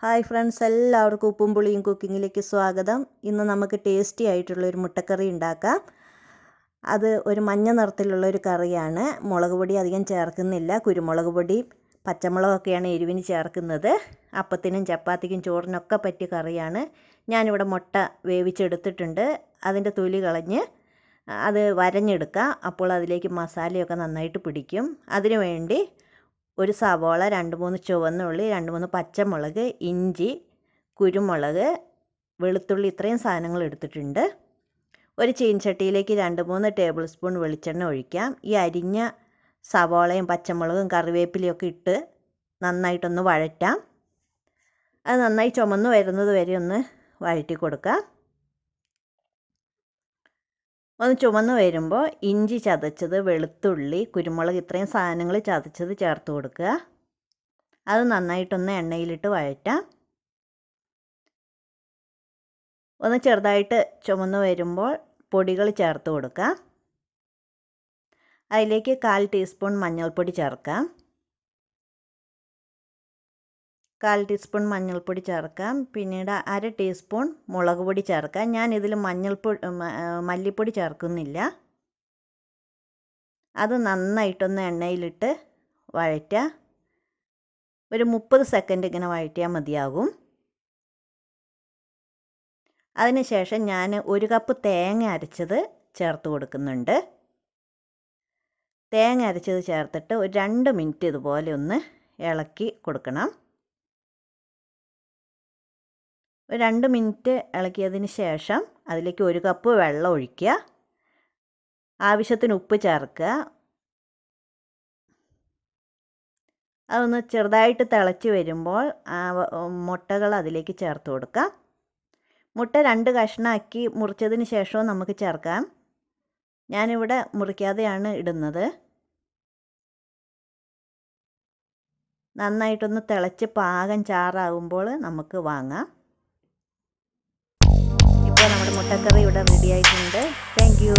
Hi friends, എല്ലാവർക്കും ഉപ്പും പുളിയും കുക്കിങ്ങിലേക്ക് സ്വാഗതം. ഇന്ന് നമുക്ക് ടേസ്റ്റി ആയിട്ടുള്ളൊരു മുട്ടക്കറി ഉണ്ടാക്കാം. അത് ഒരു മഞ്ഞ നിറത്തിലുള്ളൊരു കറിയാണ്. മുളക് പൊടി അധികം ചേർക്കുന്നില്ല. കുരുമുളക് പൊടി, പച്ചമുളകൊക്കെയാണ് എരിവിന് ചേർക്കുന്നത്. അപ്പത്തിനും ചപ്പാത്തിക്കും ചോറിനൊക്കെ പറ്റിയ കറിയാണ്. ഞാനിവിടെ മുട്ട വേവിച്ചെടുത്തിട്ടുണ്ട്. അതിൻ്റെ തൊലി കളഞ്ഞ് അത് വരഞ്ഞെടുക്കുക. അപ്പോൾ അതിലേക്ക് മസാലയൊക്കെ നന്നായിട്ട് പിടിക്കും. അതിനു വേണ്ടി ഒരു സവോള, 2-3 ചുവന്നുള്ളി, 2-3 പച്ചമുളക്, ഇഞ്ചി, കുരുമുളക്, വെളുത്തുള്ളി, ഇത്രയും സാധനങ്ങൾ എടുത്തിട്ടുണ്ട്. ഒരു ചീനച്ചട്ടിയിലേക്ക് 2-3 ടേബിൾ സ്പൂൺ വെളിച്ചെണ്ണ ഒഴിക്കാം. ഈ അരിഞ്ഞ സവോളയും പച്ചമുളകും കറിവേപ്പിലയൊക്കെ ഇട്ട് നന്നായിട്ടൊന്ന് വഴറ്റാം. അത് നന്നായി ചുമന്ന് വരുന്നത് വരെ ഒന്ന് വഴറ്റി കൊടുക്കാം. ഒന്ന് ചുമന്ന് വരുമ്പോൾ ഇഞ്ചി ചതച്ചത്, വെളുത്തുള്ളി, കുരുമുളക്, ഇത്രയും സാധനങ്ങൾ ചതച്ചത് ചേർത്ത് കൊടുക്കുക. അത് നന്നായിട്ടൊന്ന് എണ്ണയിലിട്ട് വഴറ്റാം. ഒന്ന് ചെറുതായിട്ട് ചുമന്ന് വരുമ്പോൾ പൊടികൾ ചേർത്ത് കൊടുക്കാം. അതിലേക്ക് 1/4 ടീസ്പൂൺ മഞ്ഞൾപ്പൊടി ചേർക്കാം. 1/4 ടീസ്പൂൺ മഞ്ഞൾപ്പൊടി ചേർക്കാം. പിന്നീട് 1/2 ടീസ്പൂൺ മുളക് പൊടി ചേർക്കാം. ഞാൻ ഇതിൽ മല്ലിപ്പൊടി ചേർക്കുന്നില്ല. അത് നന്നായിട്ടൊന്ന് എണ്ണയിലിട്ട് വഴറ്റുക. ഒരു 30 സെക്കൻഡ് ഇങ്ങനെ വഴറ്റിയാൽ മതിയാകും. അതിനുശേഷം ഞാൻ 1 കപ്പ് തേങ്ങ അരച്ചത് ചേർത്ത് കൊടുക്കുന്നുണ്ട്. തേങ്ങ അരച്ചത് ചേർത്തിട്ട് ഒരു 2 മിനിറ്റ് ഇതുപോലെ ഒന്ന് ഇളക്കി കൊടുക്കണം. ഒരു 2 മിനിറ്റ് ഇളക്കിയതിന് ശേഷം അതിലേക്ക് 1 കപ്പ് വെള്ളം ഒഴിക്കുക. ആവശ്യത്തിന് ഉപ്പ് ചേർക്കുക. അതൊന്ന് ചെറുതായിട്ട് തിളച്ച് വരുമ്പോൾ മുട്ടകൾ അതിലേക്ക് ചേർത്ത് കൊടുക്കാം. മുട്ട 2 കഷ്ണമാക്കി മുറിച്ചതിന് ശേഷവും നമുക്ക് ചേർക്കാം. ഞാനിവിടെ മുറിക്കാതെയാണ് ഇടുന്നത്. നന്നായിട്ടൊന്ന് തിളച്ച് പാകം ചാറാകുമ്പോൾ നമുക്ക് വാങ്ങാം. ഇപ്പോൾ നമ്മുടെ മുട്ടക്കറി ഇവിടെ റെഡി ആയിട്ടുണ്ട്. Thank you.